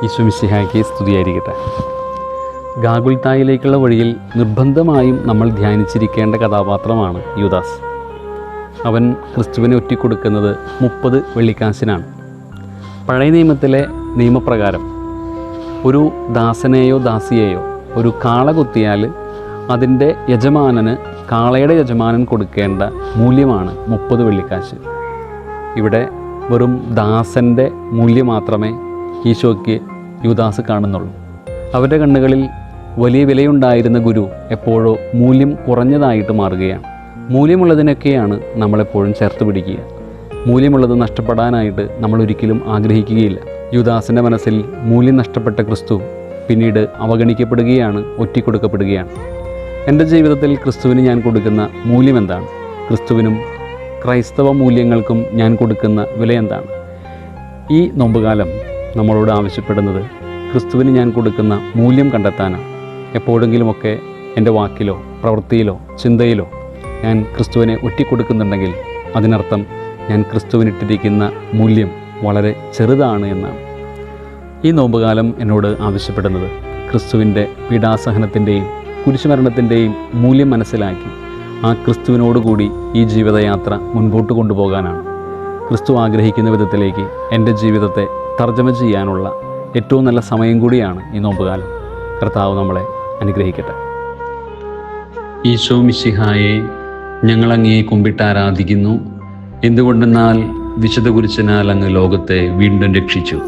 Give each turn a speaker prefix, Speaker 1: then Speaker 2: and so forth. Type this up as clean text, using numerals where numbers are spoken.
Speaker 1: ഈശോ മിശിഹായ്ക്ക് സ്തുതിയായിരിക്കട്ടെ. ഗാഗുൽത്തായിലേക്കുള്ള വഴിയിൽ നിർബന്ധമായും നമ്മൾ ധ്യാനിച്ചിരിക്കേണ്ട കഥാപാത്രമാണ് യൂദാസ്. അവൻ ക്രിസ്തുവിനെ ഒറ്റിക്കൊടുക്കുന്നത് 30 വെള്ളിക്കാശിനാണ്. പഴയ നിയമത്തിലെ നിയമപ്രകാരം ഒരു ദാസനെയോ ദാസിയെയോ ഒരു കാള കുത്തിയാൽ അതിൻ്റെ യജമാനന്, കാളയുടെ യജമാനൻ കൊടുക്കേണ്ട മൂല്യമാണ് 30 വെള്ളിക്കാശ്. ഇവിടെ വെറും ദാസൻ്റെ മൂല്യം മാത്രമേ ഈശോയ്ക്ക് യൂദാസ് കാണുന്നുള്ളൂ. അവരുടെ കണ്ണുകളിൽ വലിയ വിലയുണ്ടായിരുന്ന ഗുരു എപ്പോഴോ മൂല്യം കുറഞ്ഞതായിട്ട് മാറുകയാണ്. മൂല്യമുള്ളതിനൊക്കെയാണ് നമ്മളെപ്പോഴും ചേർത്ത് പിടിക്കുക. മൂല്യമുള്ളത് നഷ്ടപ്പെടാനായിട്ട് നമ്മൾ ഒരിക്കലും ആഗ്രഹിക്കുകയില്ല. യൂദാസിൻ്റെ മനസ്സിൽ മൂല്യം നഷ്ടപ്പെട്ട ക്രിസ്തു പിന്നീട് അവഗണിക്കപ്പെടുകയാണ്, ഒറ്റിക്കൊടുക്കപ്പെടുകയാണ്. എൻ്റെ ജീവിതത്തിൽ ക്രിസ്തുവിന് ഞാൻ കൊടുക്കുന്ന മൂല്യം എന്താണ്? ക്രിസ്തുവിനും ക്രൈസ്തവ മൂല്യങ്ങൾക്കും ഞാൻ കൊടുക്കുന്ന വില എന്താണ്? ഈ നോമ്പുകാലം നമ്മളോട് ആവശ്യപ്പെടുന്നത് ക്രിസ്തുവിന് ഞാൻ കൊടുക്കുന്ന മൂല്യം കണ്ടെത്താനാണ്. എപ്പോഴെങ്കിലുമൊക്കെ എൻ്റെ വാക്കിലോ പ്രവൃത്തിയിലോ ചിന്തയിലോ ഞാൻ ക്രിസ്തുവിനെ ഒറ്റിക്കൊടുക്കുന്നുണ്ടെങ്കിൽ അതിനർത്ഥം ഞാൻ ക്രിസ്തുവിനിട്ടിരിക്കുന്ന മൂല്യം വളരെ ചെറുതാണ് എന്നാണ്. ഈ നോമ്പുകാലം എന്നോട് ആവശ്യപ്പെടുന്നത് ക്രിസ്തുവിൻ്റെ പീഡാസഹനത്തിൻ്റെയും കുരിശുമരണത്തിൻ്റെയും മൂല്യം മനസ്സിലാക്കി ആ ക്രിസ്തുവിനോടുകൂടി ഈ ജീവിതയാത്ര മുൻപോട്ട് കൊണ്ടുപോകാനാണ്. ക്രിസ്തു ആഗ്രഹിക്കുന്ന വിധത്തിലേക്ക് എൻ്റെ ജീവിതത്തെ തർജ്ജമ ചെയ്യാനുള്ള ഏറ്റവും നല്ല സമയം കൂടിയാണ് ഈ നോമ്പുകാലം. കർത്താവ് നമ്മളെ അനുഗ്രഹിക്കട്ടെ. ഈശോ മിശിഹായെ, ഞങ്ങളങ്ങയെ കുമ്പിട്ട് ആരാധിക്കുന്നു. എന്തുകൊണ്ടെന്നാൽ വിശുദ്ധ കുരിശിനാൽ അങ്ങ് ലോകത്തെ വീണ്ടും രക്ഷിച്ചു.